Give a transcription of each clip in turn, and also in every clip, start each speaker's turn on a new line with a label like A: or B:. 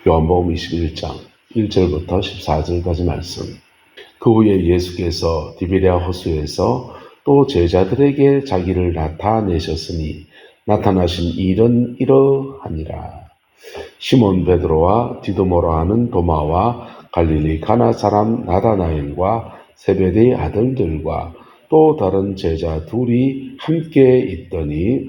A: 요한복음 21장 1절부터 14절까지 말씀. 그 후에 예수께서 디베랴 호수에서 또 제자들에게 자기를 나타내셨으니 나타나신 일은 이러하니라. 시몬 베드로와 디도모라 하는 도마와 갈릴리 가나 사람 나다나엘과 세베대의 아들들과 또 다른 제자 둘이 함께 있더니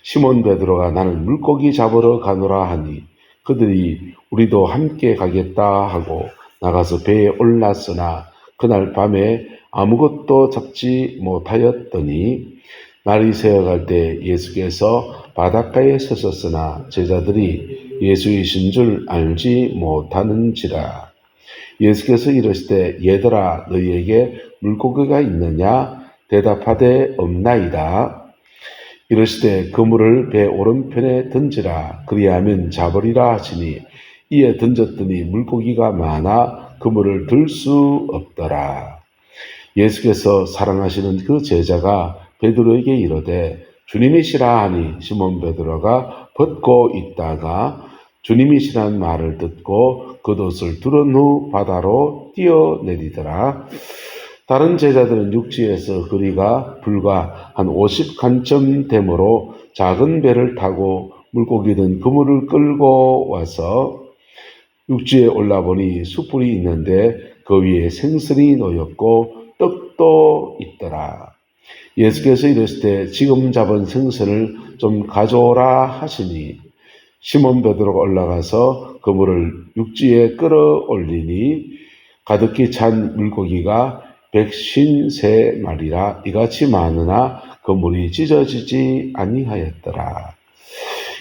A: 시몬 베드로가 나는 물고기 잡으러 가노라 하니 그들이 우리도 함께 가겠다 하고 나가서 배에 올랐으나 그날 밤에 아무것도 잡지 못하였더니 날이 새어갈 때 예수께서 바닷가에 서셨으나 제자들이 예수이신 줄 알지 못하는지라. 예수께서 이르시되 얘들아 너희에게 물고기가 있느냐 대답하되 없나이다. 이르시되 그물을 배 오른편에 던지라 그리하면 잡으리라 하시니 이에 던졌더니 물고기가 많아 그물을 들 수 없더라. 예수께서 사랑하시는 그 제자가 베드로에게 이르되 주님이시라 하니 시몬 베드로가 벗고 있다가 주님이시란 말을 듣고 겉옷을 두른 후 바다로 뛰어내리더라. 다른 제자들은 육지에서 거리가 불과 한 50간쯤 되므로 작은 배를 타고 물고기 든 그물을 끌고 와서 육지에 올라보니 숯불이 있는데 그 위에 생선이 놓였고 떡도 있더라. 예수께서 이르시되 지금 잡은 생선을 좀 가져오라 하시니 시몬 베드로가 올라가서 그물을 육지에 끌어올리니 가득히 찬 물고기가 153마리라 이같이 많으나 그물이 찢어지지 아니하였더라.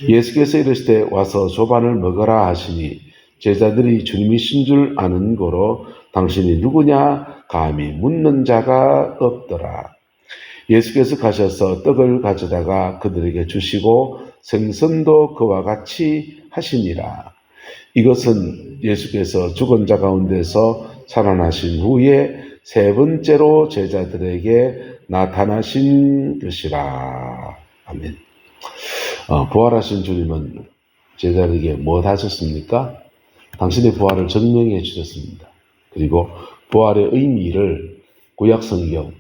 A: 예수께서 이르시되 와서 조반을 먹으라 하시니 제자들이 주님이신 줄 아는 고로 당신이 누구냐 감히 묻는 자가 없더라. 예수께서 가셔서 떡을 가져다가 그들에게 주시고 생선도 그와 같이 하시니라. 이것은 예수께서 죽은 자 가운데서 살아나신 후에 세 번째로 제자들에게 나타나신 것이라. 아멘. 부활하신 주님은 제자들에게 뭐 하셨습니까? 당신의 부활을 증명해 주셨습니다. 그리고 부활의 의미를 구약성경,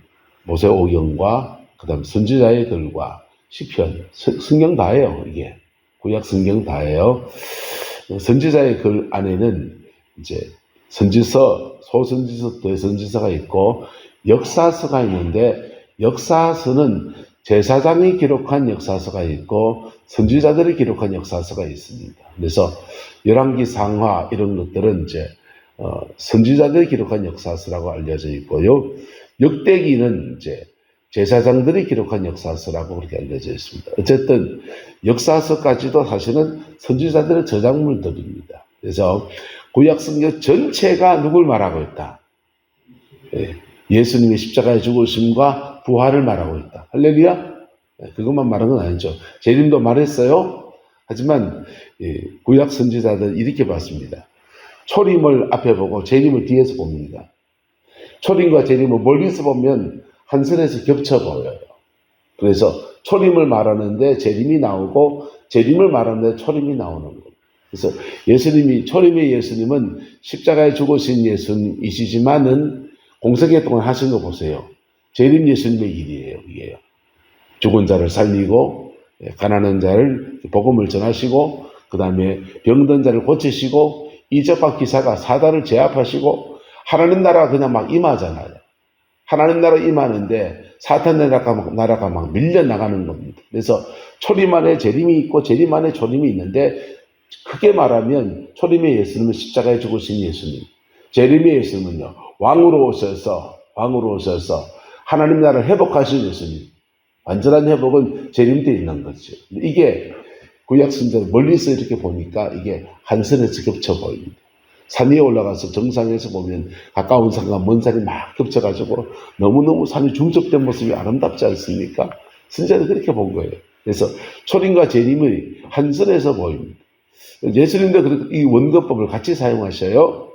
A: 모세오경과 그다음 선지자의 글과 시편, 성경 다예요. 이게 구약성경 다예요. 선지자의 글 안에는 이제 선지서, 소선지서, 대선지서가 있고 역사서가 있는데 역사서는 제사장이 기록한 역사서가 있고 선지자들이 기록한 역사서가 있습니다. 그래서 열왕기 상하 이런 것들은 이제 선지자들이 기록한 역사서라고 알려져 있고요. 역대기는 이제 제사장들이 기록한 역사서라고 그렇게 알려져 있습니다. 어쨌든 역사서까지도 사실은 선지자들의 저작물들입니다. 그래서 구약성경 전체가 누굴 말하고 있다? 예수님의 십자가에 죽으심과 부활을 말하고 있다. 할렐루야? 그것만 말한 건 아니죠. 재림도 말했어요. 하지만 구약 선지자들은 이렇게 봤습니다. 초림을 앞에 보고 재림을 뒤에서 봅니다. 초림과 재림을 멀리서 보면 한 선에서 겹쳐 보여요. 그래서 초림을 말하는데 재림이 나오고 재림을 말하는데 초림이 나오는 거예요. 그래서 초림의 예수님은 십자가에 죽으신 예수님이시지만은 공생애 동안 하신 거 보세요. 재림 예수님의 일이에요. 이게요. 죽은 자를 살리고 가난한 자를 복음을 전하시고 그 다음에 병든 자를 고치시고 이적과 기사가 사단을 제압하시고 하나님 나라가 그냥 막 임하잖아요. 하나님 나라 임하는데 사탄 나라가 막 밀려나가는 겁니다. 그래서 초림 안에 재림이 있고 재림 안에 초림이 있는데 크게 말하면 초림의 예수님은 십자가에 죽으신 예수님, 재림의 예수님은요 왕으로 오셔서 하나님 나라를 회복하신 예수님. 완전한 회복은 재림 때 있는 거죠. 이게 구약 선지자들 멀리서 이렇게 보니까 이게 한 선에서 겹쳐 보입니다. 산 위에 올라가서 정상에서 보면 가까운 산과 먼 산이 막 겹쳐가지고 너무너무 산이 중첩된 모습이 아름답지 않습니까? 선지자들이 그렇게 본 거예요. 그래서 초림과 재림의 한 선에서 보입니다. 예수님도 이 원거법을 같이 사용하셔요.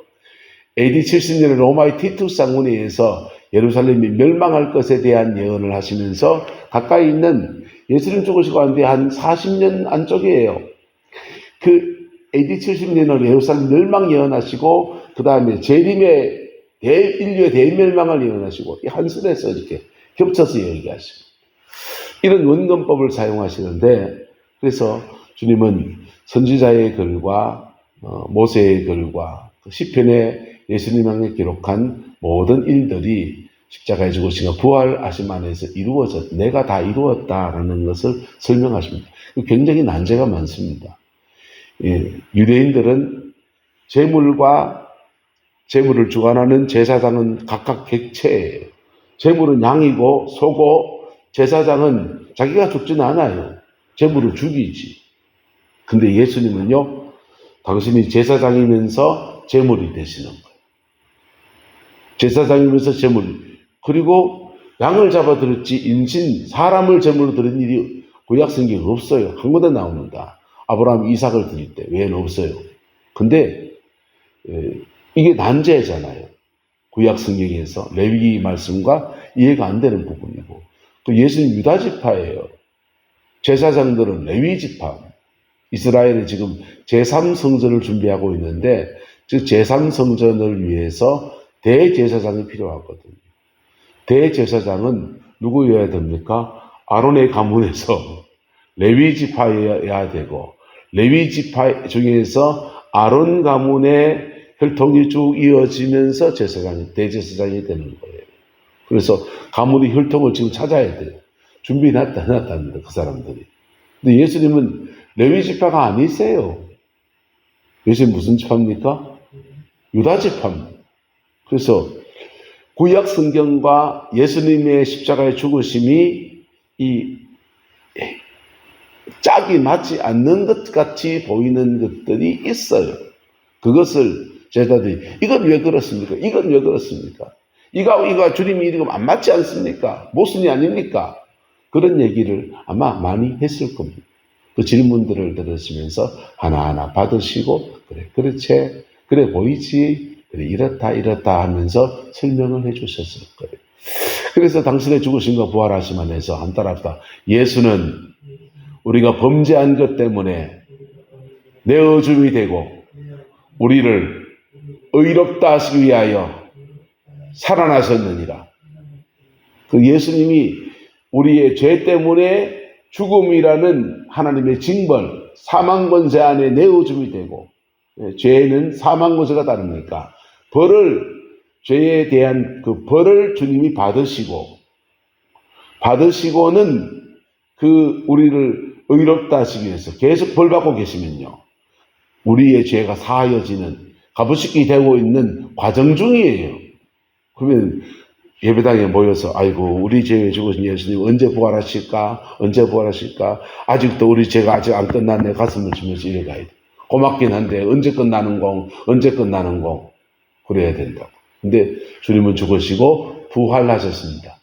A: AD 70년에 로마의 티투스 장군에 의해서 예루살렘이 멸망할 것에 대한 예언을 하시면서 가까이 있는 예수님 죽으시고 하는데 한 40년 안쪽이에요. 그 AD 70년으로 예루살렘 멸망 예언하시고 그 다음에 재림의 인류의 대멸망을 예언하시고 이 한 술에서 이렇게 겹쳐서 얘기하시고 이런 원근법을 사용하시는데 그래서 주님은 선지자의 글과 모세의 글과 시편에 예수님이 기록한 모든 일들이 십자가에 죽으시고 부활하심 안에서 이루어졌다. 내가 다 이루었다라는 것을 설명하십니다. 굉장히 난제가 많습니다. 유대인들은 제물을 주관하는 제사장은 각각 객체예요. 제물은 양이고 소고 제사장은 자기가 죽지는 않아요. 제물을 죽이지. 근데 예수님은요, 당신이 제사장이면서 제물이 되시는 거예요. 제사장이면서 제물. 그리고 양을 잡아들었지 인신, 사람을 제물로 드린 일이 구약 성경에 없어요. 한 군데 나옵니다. 아브라함 이삭을 드릴 때 외에는 없어요. 근데 이게 난제잖아요. 구약 성경에서 레위기 말씀과 이해가 안 되는 부분이고 또 예수님 유다 지파예요. 제사장들은 레위 지파. 이스라엘이 지금 제3성전을 준비하고 있는데 즉 제3성전을 위해서 대제사장이 필요하거든요. 대제사장은 누구여야 됩니까? 아론의 가문에서 레위 지파여야 되고 레위 지파 중에서 아론 가문의 혈통이 쭉 이어지면서 대제사장이 되는 거예요. 그래서 가문의 혈통을 지금 찾아야 돼요. 해놨답니다. 그 사람들이. 근데 예수님은 레위 지파가 아니세요. 예수님 무슨 지파입니까? 유다 지파입니다. 그래서 구약 성경과 예수님의 십자가의 죽으심이 이 짝이 맞지 않는 것 같이 보이는 것들이 있어요. 그것을 제자들이 이건 왜 그렇습니까? 이건 왜 그렇습니까? 이거 주님이 이거 안 맞지 않습니까? 모순이 아닙니까? 그런 얘기를 아마 많이 했을 겁니다. 그 질문들을 들으시면서 하나하나 받으시고 그래 그렇지 그래 보이지 그래 이렇다 하면서 설명을 해주셨을 거예요. 그래서 당신의 죽으심과 부활하심 안에서 한 따라합시다. 예수는 우리가 범죄한 것 때문에 내어줌이 되고 우리를 의롭다 하시기 위하여 살아나셨느니라. 그 예수님이 우리의 죄 때문에 죽음이라는 하나님의 징벌, 사망 권세 안에 내어줌이 되고 죄는 사망 권세가 다릅니까? 죄에 대한 그 벌을 주님이 받으시고는 우리를 의롭다 하시기 위해서 계속 벌 받고 계시면요. 우리의 죄가 사하여지는 가부식이 되고 있는 과정 중이에요. 그러면 예배당에 모여서 아이고 우리 죄에 죽으신 예수님 언제 부활하실까? 아직도 우리 죄가 아직 안 끝났네 가슴을 치면서 이래 가야 돼. 고맙긴 한데 언제 끝나는 공 그래야 된다고. 근데 주님은 죽으시고 부활하셨습니다.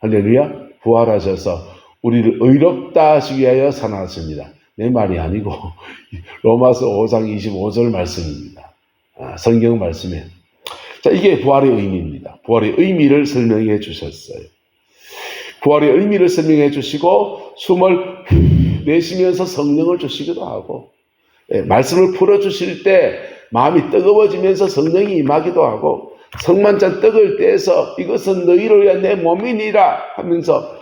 A: 할렐루야. 부활하셔서 우리를 의롭다 하시기 위하여 살아났습니다. 내 말이 아니고 로마서 5장 25절 말씀입니다. 성경 말씀에. 자, 이게 부활의 의미입니다. 부활의 의미를 설명해 주셨어요. 부활의 의미를 설명해 주시고 숨을 내쉬면서 성령을 주시기도 하고 말씀을 풀어주실 때 마음이 뜨거워지면서 성령이 임하기도 하고 성만찬 떡을 떼서 이것은 너희를 위한 내 몸이니라 하면서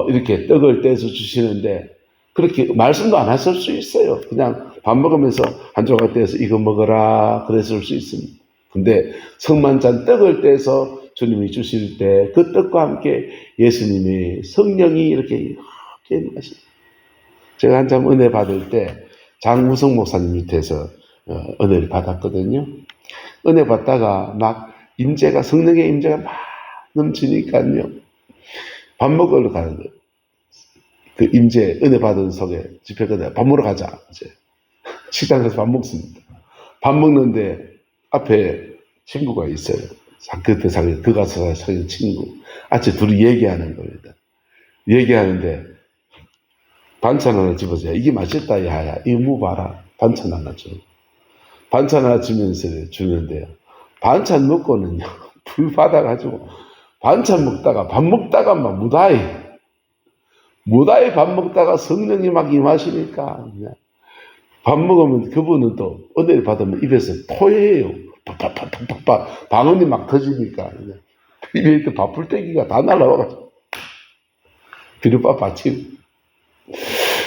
A: 이렇게 떡을 떼서 주시는데 그렇게 말씀도 안 하실 수 있어요. 그냥 밥 먹으면서 한 조각 떼서 이거 먹어라 그랬을 수 있습니다. 근데 성만찬 떡을 떼서 주님이 주실 때 그 떡과 함께 예수님의 성령이 이렇게 마십니다. 제가 한참 은혜 받을 때 장무성 목사님 밑에서 은혜를 받았거든요. 은혜 받다가 막 성령의 임재가 막 넘치니까요. 밥 먹으러 가는데 그 은혜 받은 속에 집회 끝에 밥 먹으러 가자. 이제 식당 가서 밥 먹습니다. 밥 먹는데 앞에 친구가 있어요. 그때 그 가서 사귄 친구. 아침 둘이 얘기하는 겁니다. 얘기하는데 반찬 하나 집어줘야 이게 맛있다 야야 이거 뭐 봐라. 반찬 하나 줘. 반찬 하나 주면서 주는데요. 반찬 먹고는요. 불 받아가지고 반찬 먹다가 밥 먹다가 막 무다히 밥 먹다가 성령이 막 임하시니까 그냥 밥 먹으면 그분은 또 은혜를 받으면 입에서 토해요. 팍팍팍팍팍 방언이 막 터지니까 입에 이렇게 밥풀떼기가 다 날라와가지고 비눗밥 받치고.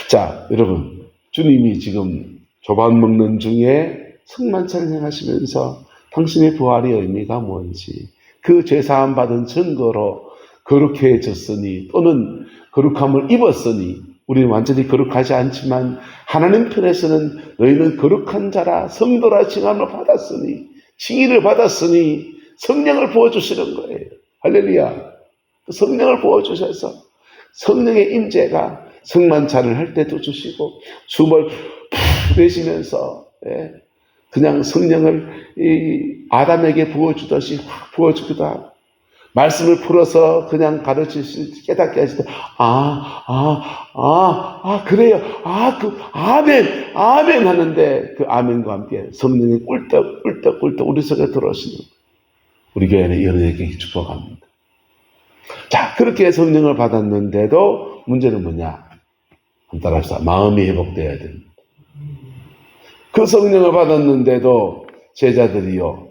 A: 자, 여러분, 주님이 지금 조반 먹는 중에 성만찬을 행하시면서 당신의 부활의 의미가 뭔지, 그 죄사함 받은 증거로 거룩해졌으니 또는 거룩함을 입었으니, 우리는 완전히 거룩하지 않지만 하나님 편에서는 너희는 거룩한 자라 성도라 칭함을 받았으니, 칭의를 받았으니 성령을 부어주시는 거예요. 할렐루야. 성령을 부어주셔서 성령의 임재가 성만찬을 할 때도 주시고 숨을 푹 내쉬면서 그냥 성령을 아담에게 부어주듯이 확 부어주기도 하고, 말씀을 풀어서 그냥 가르치실 깨닫게 하실 때 그래요, 아멘 아멘 하는데 그 아멘과 함께 성령이 꿀떡 우리 속에 들어오시는, 우리 교회는 이런 얘기 축복합니다. 자, 그렇게 성령을 받았는데도 문제는 뭐냐? 한번 따라합시다. 마음이 회복되어야 됩니다. 그 성령을 받았는데도 제자들이요,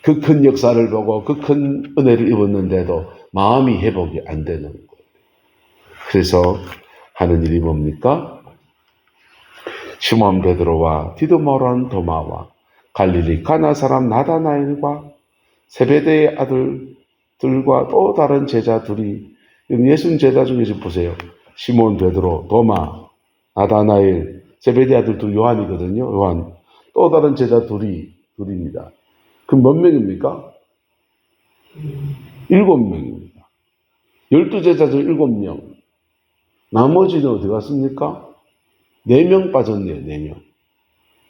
A: 그 큰 역사를 보고 그 큰 은혜를 입었는데도 마음이 회복이 안 되는 거예요. 그래서 하는 일이 뭡니까? 시몬 베드로와 디두모라는 도마와 갈릴리 가나 사람 나다나엘과 세베대의 아들들과 또 다른 제자 둘이, 예수님 제자 중에 좀 보세요. 시몬 베드로, 도마, 나다나엘, 세베대 아들 둘, 요한이거든요. 요한. 또 다른 제자 둘입니다. 그럼 몇 명입니까? 7명입니다. 12제자 중 7명. 나머지는 어디 갔습니까? 4명 빠졌네요. 4명.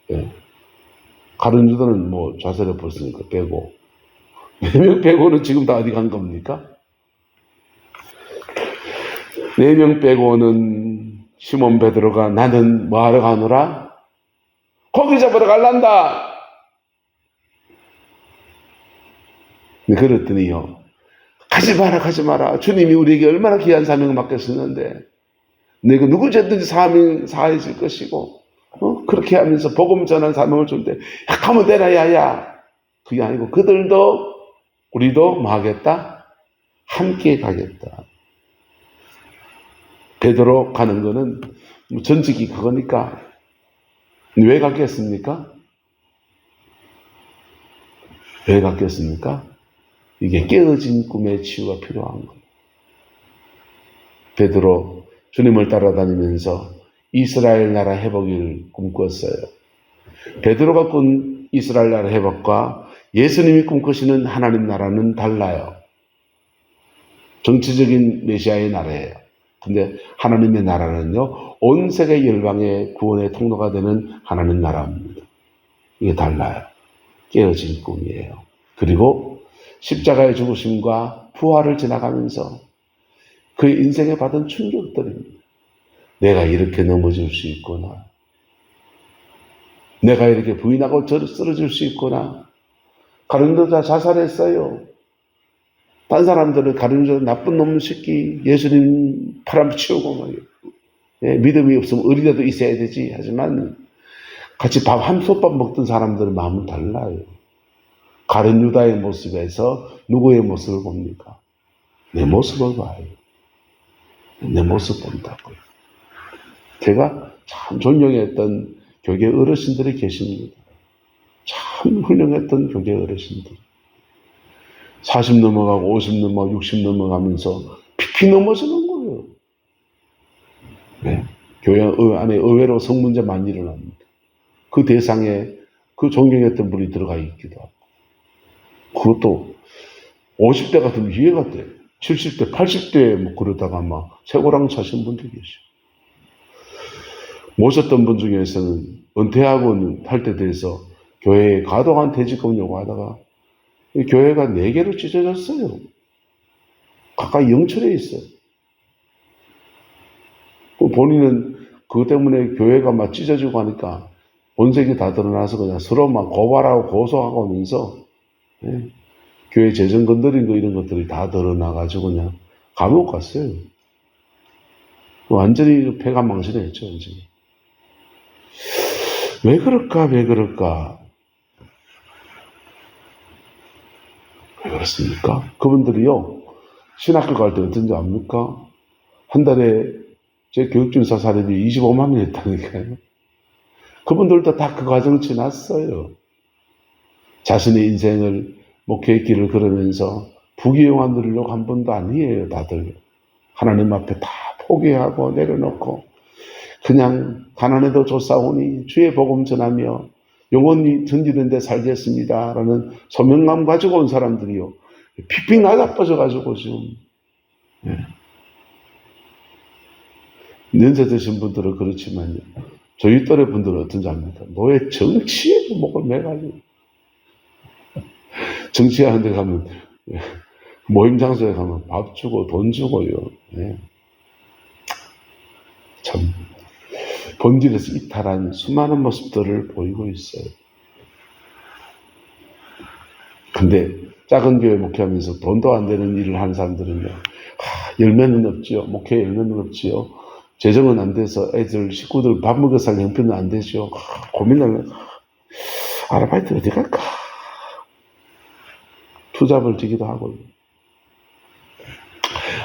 A: 네. 가룟 유다는 뭐 좌세를 벌으니까 빼고. 4명 빼고는 지금 다 어디 간 겁니까? 4명 빼고는 시몬 베드로가 나는 뭐하러 가노라? 고기 잡으러 갈란다. 그랬더니요, 가지 마라. 주님이 우리에게 얼마나 귀한 사명을 맡겼었는데 내가 누구 죄든지 사해질 것이고, 그렇게 하면서 복음 전한 사명을 주는데 가면 되나 야야. 그게 아니고 그들도 우리도 뭐 하겠다? 함께 가겠다. 베드로 가는 거는 전직이 그거니까. 왜 갔겠습니까? 왜 갔겠습니까? 이게 깨어진 꿈의 치유가 필요한 거예요. 베드로 주님을 따라다니면서 이스라엘 나라 회복을 꿈꿨어요. 베드로가 꾼 이스라엘 나라 회복과 예수님이 꿈꾸시는 하나님 나라는 달라요. 정치적인 메시아의 나라예요. 근데 하나님의 나라는요, 온 세계 열방의 구원의 통로가 되는 하나님 나라입니다. 이게 달라요. 깨어진 꿈이에요. 그리고 십자가의 죽으심과 부활을 지나가면서 그의 인생에 받은 충격들입니다. 내가 이렇게 넘어질 수 있구나. 내가 이렇게 부인하고 쓰러질 수 있구나. 가룟 유다 자살했어요. 딴 사람들은 가룟 유다 나쁜 놈 새끼, 예수님 팔아치우고 말이에요. 믿음이 없으면 의리라도 있어야 되지. 하지만 같이 밥 한 솥밥 먹던 사람들은 마음은 달라요. 가룟 유다의 모습에서 누구의 모습을 봅니까? 내 모습을 봐요. 내 모습 본다고요. 제가 참 존경했던 교계 어르신들이 계십니다. 참 훌륭했던 교계 어르신들. 40 넘어가고 50 넘어가고 60 넘어가면서 피피 넘어지는 거예요. 네. 교회 안에 의외로 성문제 많이 일어납니다. 그 대상에 그 존경했던 분이 들어가 있기도 하고. 그것도 50대 같으면 이해가 돼. 70대, 80대 뭐 그러다가 막 쇠고랑 차신 분도 계시고. 모셨던 분 중에서는 은퇴하고 할 때 돼서 교회에 과도한 퇴직금 요구하다가 교회가 4개로 찢어졌어요. 가까이 영철에 있어요. 본인은 그것 때문에 교회가 막 찢어지고 하니까 본색이 다 드러나서 그냥 서로 막 고발하고 고소하고 하면서 교회 재정 건드린 거 이런 것들이 다 드러나가지고 그냥 감옥 갔어요. 완전히 폐가 망신했죠, 이제. 왜 그럴까, 왜 그럴까? 왜 그렇습니까? 그분들이요, 신학교 갈 때 어떤지 압니까? 한 달에 제 교육준사 사례비 25만 원이었다니까요. 그분들도 다 그 과정 지났어요. 자신의 인생을 목회의 길을 걸으면서 부귀영화 누리려고 한 번도 아니에요, 다들. 하나님 앞에 다 포기하고 내려놓고 그냥 가난해도 조사오니 주의 복음 전하며 영원히 전지는 데 살겠습니다라는 소명감 가지고 온 사람들이요. 픽픽 나자빠져가지고 지금 연세 드신 분들은 그렇지만요. 저희 또래 분들은 어떤지 압니까? 노예 정치에 목을 매가지고 정치하는 데 가면 모임 장소에 가면 밥 주고 돈 주고요. 네. 참 본질에서 이탈한 수많은 모습들을 보이고 있어요. 근데 작은 교회 목회하면서 돈도 안 되는 일을 하는 사람들은요. 열매는 없지요. 목회 열매는 없지요. 재정은 안 돼서 애들 식구들 밥 먹여 살 형편은 안 되죠. 고민을 아르바이트 어디 갈까? 투잡을 지기도 하고요.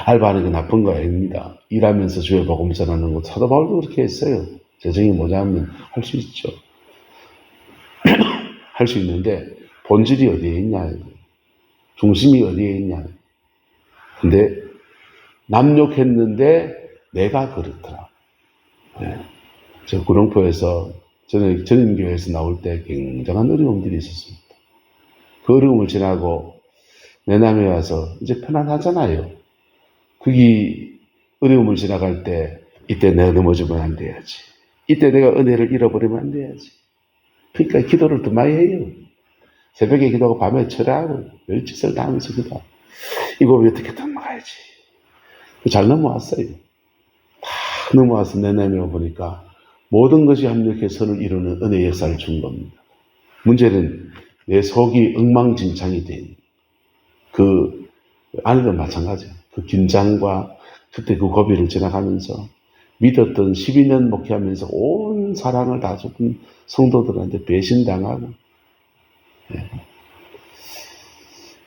A: 알바하는 게 나쁜 거 아닙니다. 일하면서 주의 복음 전하는 것 사도 바울도 그렇게 했어요. 재정이 모자라면 할 수 있죠. 할 수 있는데 본질이 어디에 있냐, 중심이 어디에 있냐. 근데 남욕했는데 내가 그렇더라. 네. 저 구룡포에서 저는 전인교회에서 나올 때 굉장한 어려움들이 있었습니다. 그 어려움을 지나고 내남에 와서 이제 편안하잖아요. 거기 어려움을 지나갈 때 이때 내가 넘어지면 안 돼야지. 이때 내가 은혜를 잃어버리면 안 돼야지. 그러니까 기도를 더 많이 해요. 새벽에 기도하고 밤에 철야하고 별짓을 다 하면서 기도. 이거 어떻게 넘어가야지. 잘 넘어왔어요. 다 넘어와서 내내며 보니까 모든 것이 합력해 선을 이루는 은혜의 역사를 준 겁니다. 문제는 내 속이 엉망진창이 된 그 안에도 마찬가지예요. 그 긴장과 그때 그 고비를 지나가면서 믿었던 12년 목회하면서 온 사랑을 다 줬던 성도들한테 배신당하고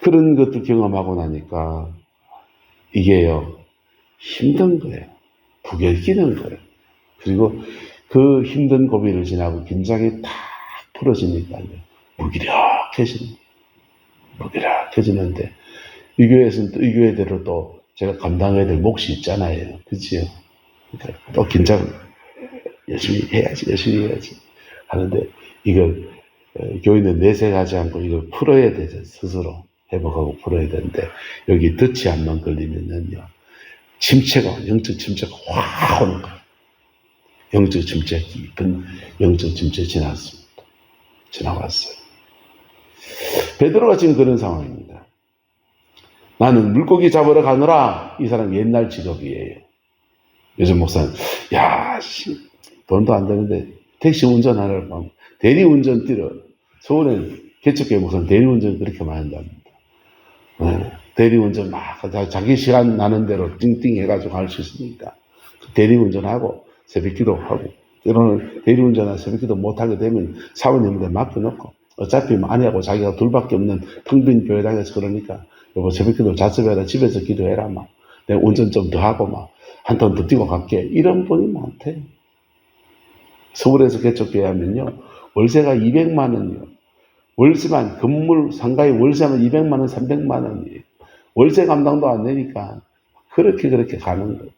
A: 그런 것들 경험하고 나니까 이게요 힘든 거예요. 부결끼는 거예요. 그리고 그 힘든 고비를 지나고 긴장이 탁 풀어지니까요. 무기력해지는데 이 교회에서는 또 이 교회대로 또 제가 감당해야 될 몫이 있잖아요. 그치요? 그러니까 또 긴장 열심히 해야지 하는데 이걸 교인은 내색하지 않고 이걸 풀어야 되죠. 스스로 회복하고 풀어야 되는데 여기 덫이 한번 걸리면은요. 영적 침체가 확 오는 거예요. 영적 침체, 깊은 영적 침체 지나왔어요. 베드로가 지금 그런 상황입니다. 나는 물고기 잡으러 가느라 이 사람 옛날 직업이에요. 요즘 목사는 돈도 안 되는데 택시 운전하려고 대리운전 뛰러 서울에 개척교회 목사는 대리운전 그렇게 많이 한답니다. 대리운전 막 자기 시간 나는 대로 띵띵 해가지고 갈 수 있으니까 대리운전하고 새벽기도 하고 때로는 대리운전하고 새벽기도 못하게 되면 사모님들 맡겨놓고 어차피 아내하고 자기가 둘밖에 없는 텅 빈 교회당에서 그러니까 여보 새벽기도 자습해라 집에서 기도해라 막 내가 운전 좀 더 하고 막 한 턴 더 뛰고 갈게 이런 분이 많대요. 서울에서 개척교회 하면요 월세가 200만 원이요. 월세만 건물 상가의 월세만 200만 원 300만 원이에요. 월세 감당도 안 되니까 그렇게 가는 거예요.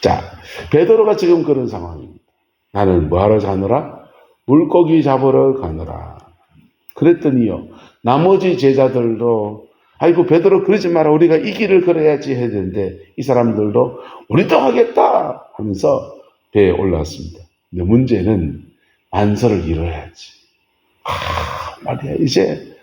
A: 자, 베드로가 지금 그런 상황입니다. 나는 뭐하러 가느라? 물고기 잡으러 가느라. 그랬더니요. 나머지 제자들도 아이고 베드로 그러지 마라. 우리가 이 길을 걸어야지 해야 되는데 이 사람들도 우리도 하겠다 하면서 배에 올라왔습니다. 근데 문제는 안서를 이뤄야지. 말이야. 이제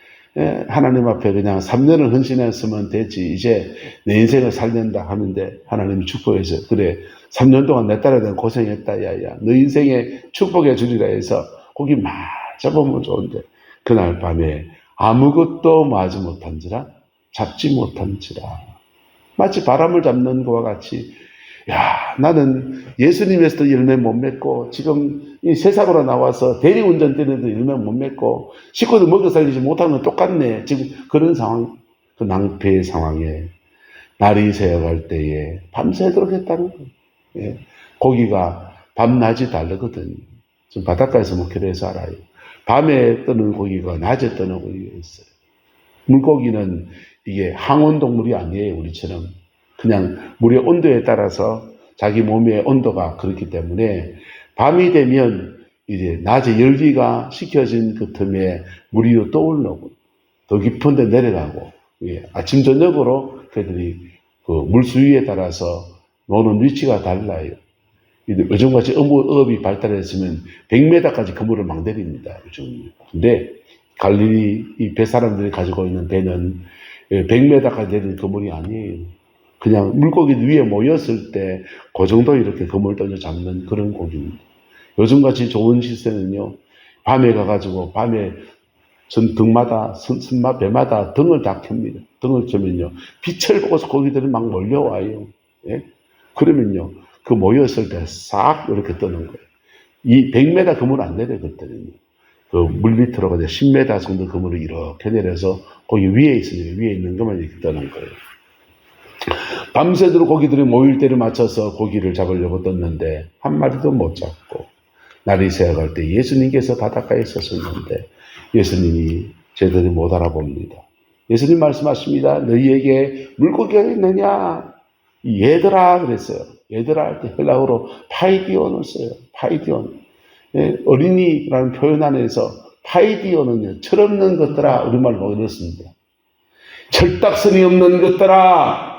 A: 하나님 앞에 그냥 3년을 헌신했으면 되지. 이제 내 인생을 살린다 하는데 하나님이 축복해서 그래 3년 동안 내 딸에 대한 고생했다. 야야 너 인생에 축복해 주리라 해서 고기 막 잡으면 좋은데 그날 밤에 아무것도 잡지 못한지라 마치 바람을 잡는 것과 같이 야, 나는 예수님에서도 열매 못 맺고, 지금 이 세상으로 나와서 대리운전 때문에도 열매 못 맺고, 식구도 먹여 살리지 못하는 건 똑같네. 지금 그런 상황, 그 낭패의 상황에 날이 새어갈 때에 밤새도록 했다는 거예요. 예. 고기가 밤낮이 다르거든요. 좀 바닷가에서 먹기로 해서 알아요. 밤에 뜨는 고기가 낮에 뜨는 고기가 있어요. 물고기는 이게 항온 동물이 아니에요, 우리처럼. 그냥 물의 온도에 따라서 자기 몸의 온도가 그렇기 때문에 밤이 되면 이제 낮에 열기가 식혀진 그 틈에 물이 떠오르고 더 깊은 데 내려가고, 예, 아침 저녁으로 그들이 그 물수위에 따라서 노는 위치가 달라요. 요즘같이 어업이 발달했으면 100m까지 그물을 막 내립니다, 요즘. 근데 갈릴리 이 배 사람들이 가지고 있는 배는 100m까지 내리는 그물이 아니에요. 그냥 물고기 위에 모였을 때 그 정도 이렇게 그물 던져 잡는 그런 고기입니다. 요즘같이 좋은 시세는요, 밤에 가가지고 밤에 등마다 배마다 등을 다 켭니다. 등을 켜면요, 빛을 보고서 고기들이 막 몰려와요. 예? 그러면요, 그 모였을 때 싹 이렇게 뜨는 거예요. 이 100m 그물 안 내려 그때는요. 그 물 밑으로 가서 10m 정도 그물을 이렇게 내려서 거기 위에 있으니까 위에 있는 것만 이렇게 떠는 거예요. 밤새도록 고기들이 모일 때를 맞춰서 고기를 잡으려고 떴는데 한 마리도 못 잡고, 날이 새어갈 때 예수님께서 바닷가에 서셨는데 예수님이 제대로 못 알아봅니다. 예수님 말씀하십니다. 너희에게 물고기가 있느냐? 얘들아 그랬어요. 얘들아 할 때 헬라어로 파이디온을 써요. 파이디온. 예, 어린이라는 표현 안에서 파이디온은요, 철없는 것들아, 우리말로 이렇습니다. 철딱선이 없는 것들아,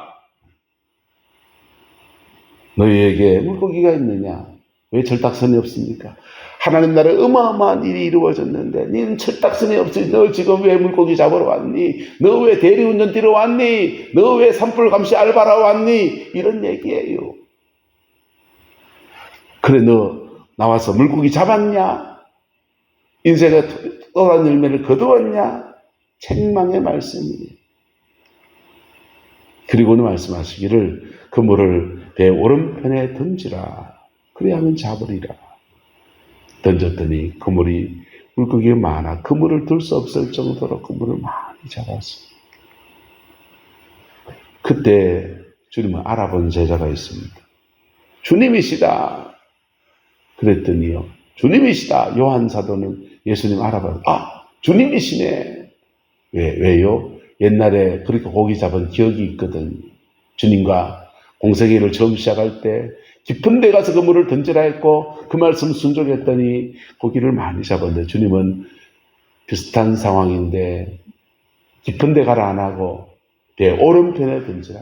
A: 너희에게 물고기가 있느냐? 왜 철딱선이 없습니까? 하나님 나라에 어마어마한 일이 이루어졌는데 너는 철딱선이 없으니 너 지금 왜 물고기 잡으러 왔니? 너 왜 대리운전 뛰러 왔니? 너 왜 산불 감시 알바로 왔니? 이런 얘기예요. 그래, 너 나와서 물고기 잡았냐? 인생의 또한 열매를 거두었냐? 책망의 말씀이에요. 그리고는 말씀하시기를 그물을 배 오른편에 던지라. 그래야만 잡으리라. 던졌더니 그물이 물고기가 많아 그물을 들 수 없을 정도로 그물을 많이 잡았어요. 그때 주님을 알아본 제자가 있습니다. 주님이시다. 그랬더니요, 주님이시다. 요한 사도는 예수님 알아봐요. 아, 주님이시네. 왜요? 옛날에 그렇게 고기 잡은 기억이 있거든. 주님과 공생애를 처음 시작할 때 깊은 데 가서 그물을 던지라 했고 그 말씀 순종했더니 고기를 많이 잡았는데 주님은 비슷한 상황인데 깊은 데 가라 안 하고 배 오른편에 던지라.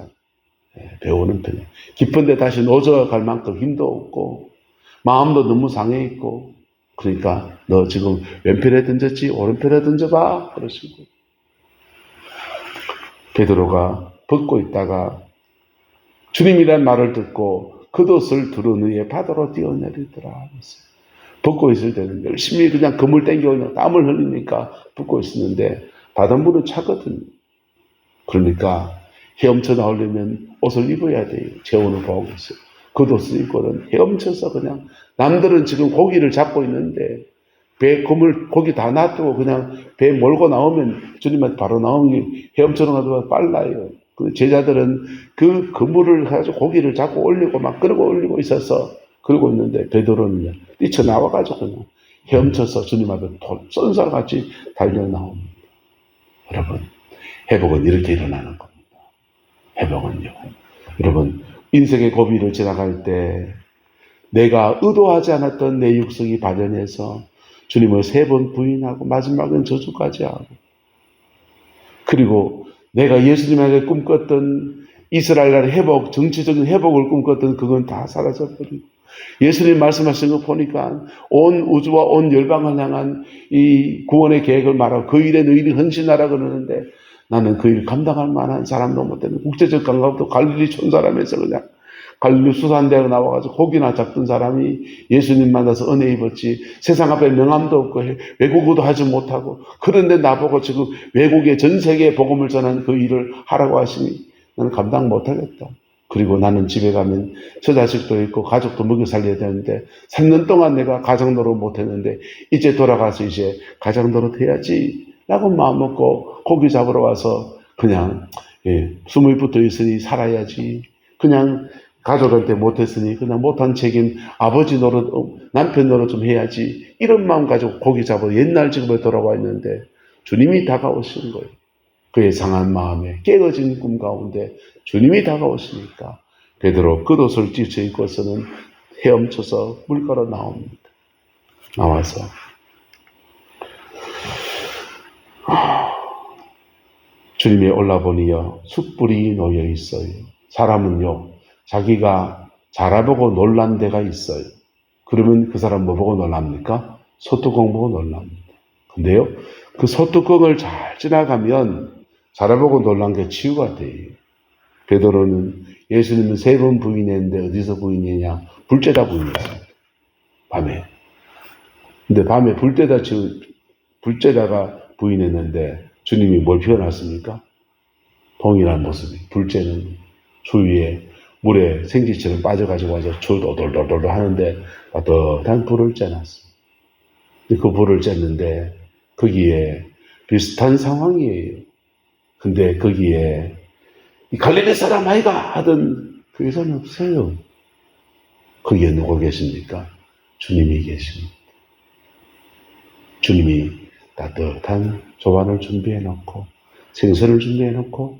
A: 배 오른편에. 깊은 데 다시 노져갈 만큼 힘도 없고 마음도 너무 상해 있고, 그러니까 너 지금 왼편에 던졌지 오른편에 던져봐 그러시고, 베드로가 벗고 있다가 주님이란 말을 듣고 겉옷을 두른 후에 바다로 뛰어내리더라. 벗고 있을 때는 열심히 그냥 그물 땡겨 땀을 흘리니까 벗고 있었는데 바닷물은 차거든요. 그러니까 헤엄쳐 나오려면 옷을 입어야 돼요. 재원을 보고 있어요. 겉옷을 입고는 헤엄쳐서 그냥, 남들은 지금 고기를 잡고 있는데 배 그물 고기 다 놔두고 그냥 배 몰고 나오면 주님한테 바로 나오면 헤엄쳐 나가도 빨라요. 그 제자들은 그 그물을 가지고 고기를 잡고 올리고 막 끌고 올리고 있어서 그러고 있는데 베드로는요, 뛰쳐나와가지고 그냥 헤엄쳐서 주님 앞에 쏜살같이 달려나옵니다. 여러분, 회복은 이렇게 일어나는 겁니다. 회복은요, 여러분, 인생의 고비를 지나갈 때 내가 의도하지 않았던 내 육성이 발현해서 주님을 3번 부인하고 마지막은 저주까지 하고, 그리고 내가 예수님에게 꿈꿨던 이스라엘 나라의 회복, 정치적인 회복을 꿈꿨던 그건 다 사라져버리고, 예수님 말씀하신 거 보니까 온 우주와 온 열방을 향한 이 구원의 계획을 말하고 그 일에 너희들이 헌신하라 그러는데 나는 그 일 감당할 만한 사람도 못 되는 국제적 관광도 갈릴리 촌사람에서 그냥 갈릴리 수산대학 나와가지고 고기나 잡던 사람이 예수님 만나서 은혜 입었지, 세상 앞에 명함도 없고 외국어도 하지 못하고, 그런데 나보고 지금 외국에 전 세계에 복음을 전하는 그 일을 하라고 하시니 나는 감당 못하겠다. 그리고 나는 집에 가면 저 자식도 있고 가족도 먹여 살려야 되는데 3년 동안 내가 가정 노릇 못했는데 이제 돌아가서 이제 가정 노릇 해야지 라고 마음 먹고 고기 잡으러 와서 그냥 숨이 붙어 있으니 살아야지, 그냥 가족한테 못했으니 그냥 못한 책임 아버지 노릇 남편 노릇 좀 해야지, 이런 마음 가지고 고기 잡으러 옛날 집에 돌아와 있는데 주님이 다가오신 거예요. 그의 상한 마음에 깨어진 꿈 가운데 주님이 다가오시니까 베드로 겉옷을 찢어 입고서는 헤엄쳐서 물가로 나옵니다. 나와서 주님이 올라보니요 숯불이 놓여 있어요. 사람은요 자기가 자라보고 놀란 데가 있어요. 그러면 그 사람 뭐 보고 놀랍니까? 소뚜껑 보고 놀랍니다. 근데요 그 소뚜껑을 잘 지나가면 자라보고 놀란 게 치유가 돼요. 베드로는 예수님은 3번 부인했는데 어디서 부인이냐? 불때다 부인했어요. 밤에. 근데 밤에 불때다가 부인했는데 주님이 뭘 표현했습니까? 동일한 모습이. 불때는 주위에 물에 생쥐처럼 빠져가지고 와서 돌돌돌돌 하는데 따뜻한 불을 쬐놨어요. 그 불을 쬐는데 거기에 비슷한 상황이에요. 근데 거기에 이 갈릴리 사람 아이가 하던 그 여자는 없어요. 거기에 누가 계십니까? 주님이 계십니다. 주님이 따뜻한 조반을 준비해 놓고 생선을 준비해 놓고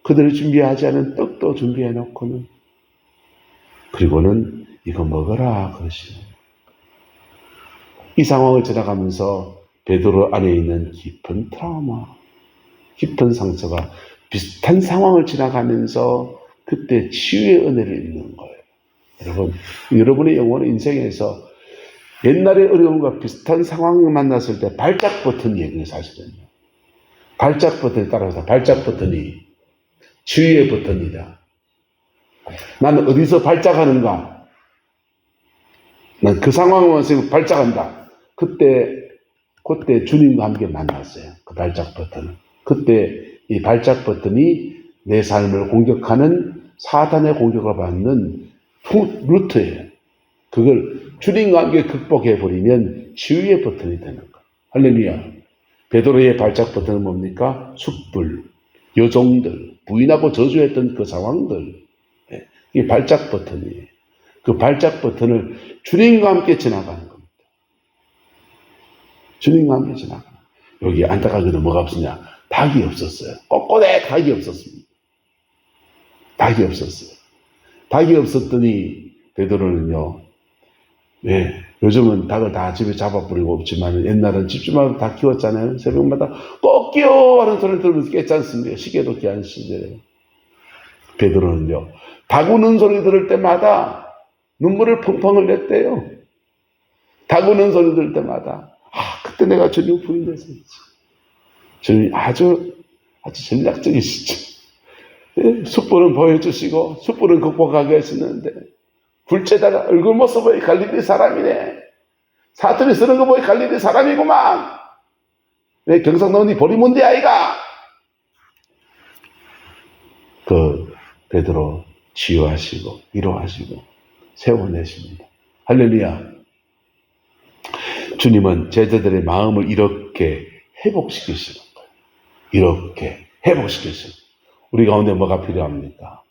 A: 그들이 준비하지 않은 떡도 준비해 놓고는 그리고는 이거 먹어라 그러시는 이 상황을 지나가면서 베드로 안에 있는 깊은 트라우마, 깊은 상처가 비슷한 상황을 지나가면서 그때 치유의 은혜를 입는 거예요. 여러분, 여러분의 영혼의 인생에서 옛날의 어려움과 비슷한 상황을 만났을 때 발작 버튼이 얘기해요, 사실은요. 발작 버튼에 따라서 발작 버튼이 치유의 버튼이다. 나는 어디서 발작하는가? 난 그 상황에서 발작한다. 그때 주님과 함께 만났어요. 그 발작 버튼을. 그때 이 발작 버튼이 내 삶을 공격하는 사단의 공격을 받는 루트예요. 그걸 주님과 함께 극복해버리면 치유의 버튼이 되는 거예요. 할렐루야. 베드로의 발작 버튼은 뭡니까? 숯불, 여종들, 부인하고 저주했던 그 상황들. 이게 발작 버튼이에요. 그 발작 버튼을 주님과 함께 지나가는 겁니다. 주님과 함께 지나가는 거예요. 여기 안타깝게도 뭐가 없었냐? 닭이 없었어요. 꼿꼿해 닭이 없었습니다. 닭이 없었어요. 닭이 없었더니 베드로는요. 요즘은 닭을 다 집에 잡아버리고 없지만 옛날은 집집마다 닭 키웠잖아요. 새벽마다 꼬끼요 하는 소리 들으면서 깼지 않습니까? 시계도 귀한 시절에. 베드로는요. 닭 우는 소리 들을 때마다 눈물을 펑펑 흘렸대요. 닭 우는 소리 들을 때마다 그때 내가 주님 부인했었지. 주님이 아주 전략적이시죠. 숯불은 보여주시고 숯불은 극복하게 하시는데 불째다가 얼굴 모습 보이 갈릴리 사람이네. 사투리 쓰는 거 보이 갈릴리 사람이구만. 왜 경상도 니 보리문디 아이가? 그 베드로 치유하시고 위로하시고 세워내십니다. 할렐루야. 주님은 제자들의 마음을 이렇게 회복시키시는 거예요. 이렇게 회복시키시는 거예요. 우리 가운데 뭐가 필요합니까?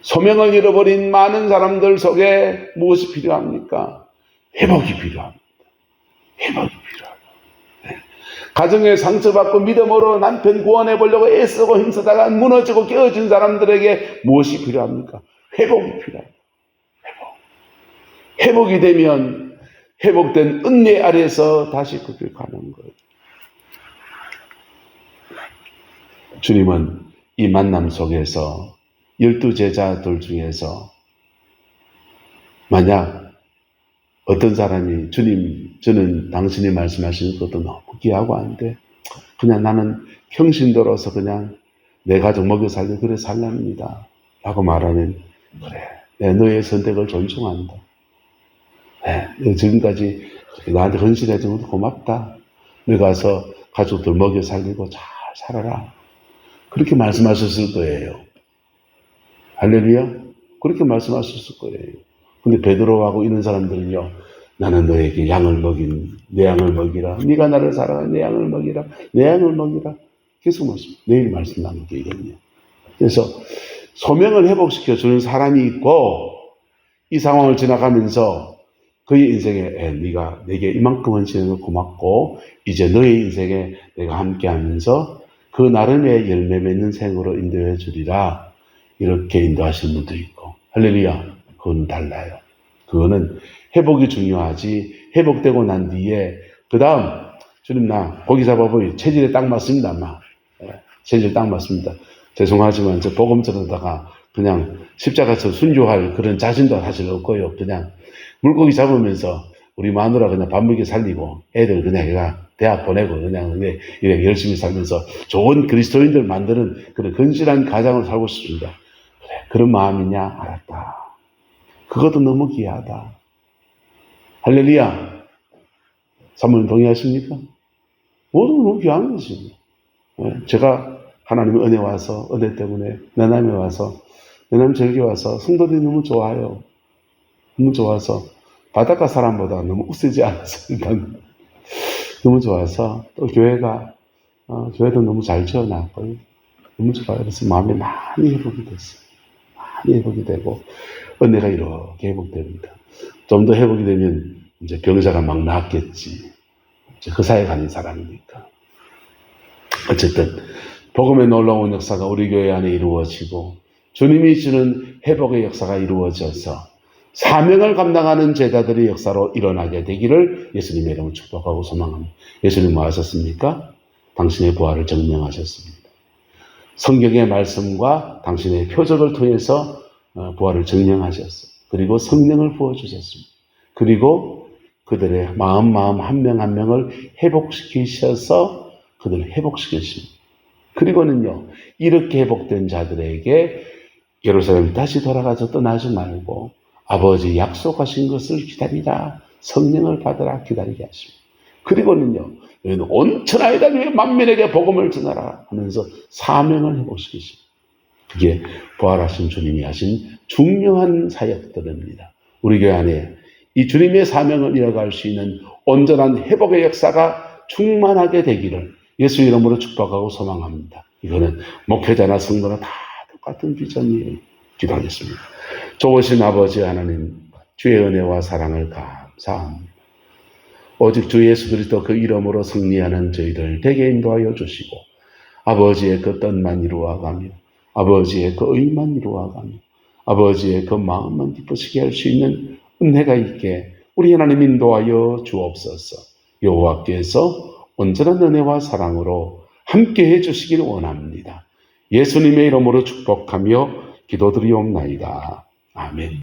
A: 소명을 잃어버린 많은 사람들 속에 무엇이 필요합니까? 회복이 필요합니다. 회복이 필요합니다. 가정에 상처받고 믿음으로 남편 구원해 보려고 애쓰고 힘쓰다가 무너지고 깨어진 사람들에게 무엇이 필요합니까? 회복이 필요합니다. 회복이 되면 회복된 은혜 아래에서 다시 그길 가는 거예요. 주님은 이 만남 속에서 12제자들 중에서 만약 어떤 사람이 주님, 저는 당신이 말씀하시는 것도 너무 귀하고 한데 그냥 나는 평신도로서 그냥 내 가족 먹여 살려 그래 살랍니다 라고 말하면 그래, 너의 선택을 존중한다. 지금까지 나한테 헌신해준 것도 고맙다. 너가 가서 가족들 먹여 살리고 잘 살아라. 그렇게 말씀하셨을 거예요. 할렐루야. 그렇게 말씀하셨을 거예요. 근데 베드로하고 이런 사람들은요, 나는 너에게 양을 먹인 내 양을 먹이라. 네가 나를 사랑하여 내 양을 먹이라. 내 양을 먹이라. 계속 말씀. 내일 말씀 나누겠거든요. 그래서 소명을 회복시켜 주는 사람이 있고 이 상황을 지나가면서 그의 인생에 네가 내게 이만큼은 지는 거 고맙고 이제 너의 인생에 내가 함께하면서 그 나름의 열매 맺는 생으로 인도해 주리라. 이렇게 인도하시는 분도 있고 할렐루야. 그건 달라요. 그거는 회복이 중요하지. 회복되고 난 뒤에 그 다음 주님 나 고기 잡아보이 체질에 딱 맞습니다. 체질에 딱 맞습니다. 죄송하지만 저 복음 들으다가 그냥 십자가에서 순교할 그런 자신도 사실 없고요. 그냥 물고기 잡으면서 우리 마누라 그냥 밥 먹이 살리고 애들 그냥 얘가 대학 보내고 그냥 이렇게 열심히 살면서 좋은 그리스도인들 만드는 그런 건실한 가정을 살고 싶습니다. 그래, 그런 마음이냐? 알았다. 그것도 너무 귀하다. 할렐루야. 사모님 동의하십니까? 모두 너무 귀한 것입니다. 제가 하나님의 은혜 와서 은혜 때문에 내남에 와서 내남 절기 와서 성도들이 너무 좋아요. 너무 좋아서 바닷가 사람보다 너무 우세지 않아서 일단 너무 좋아서 또 교회가 교회도 너무 잘 지어놨고요. 너무 좋아요. 그래서 마음이 많이 회복이 됐어요. 많이 회복이 되고 은혜가 이렇게 회복됩니다. 좀 더 회복이 되면 이제 병자가 막 낫겠지. 이제 그 사이에 가는 사람이니까. 어쨌든 복음의 놀라운 역사가 우리 교회 안에 이루어지고 주님이 주는 회복의 역사가 이루어져서 사명을 감당하는 제자들의 역사로 일어나게 되기를 예수님의 이름으로 축복하고 소망합니다. 예수님 뭐 하셨습니까? 당신의 부활을 증명하셨습니다. 성경의 말씀과 당신의 표적을 통해서 부활을 증명하셨어요. 그리고 성령을 부어주셨습니다. 그리고 그들의 마음 한 명 한 명을 회복시키셔서 그들을 회복시키십니다. 그리고는요, 이렇게 회복된 자들에게 예루살렘 다시 돌아가서 떠나지 말고 아버지 약속하신 것을 기다리라. 성령을 받으라. 기다리게 하십니다. 그리고는요, 너희는 온 천하에 다니며 만민에게 복음을 전하라 하면서 사명을 회복시키십니다. 그게 부활하신 주님이 하신 중요한 사역들입니다. 우리 교회 안에 이 주님의 사명을 이어갈 수 있는 온전한 회복의 역사가 충만하게 되기를 예수 이름으로 축복하고 소망합니다. 이거는 목회자나 성도나 다 똑같은 비전이에요. 기도하겠습니다. 좋으신 아버지 하나님, 주의 은혜와 사랑을 감사합니다. 오직 주 예수 그리스도 그 이름으로 승리하는 저희들 되게 인도하여 주시고 아버지의 그 뜻만 이루어가며 아버지의 그 의만 이루어가며 아버지의 그 마음만 기쁘시게 할 수 있는 은혜가 있게 우리 하나님 인도하여 주옵소서. 여호와께서 온전한 은혜와 사랑으로 함께 해주시길 원합니다. 예수님의 이름으로 축복하며 기도드리옵나이다. 아멘.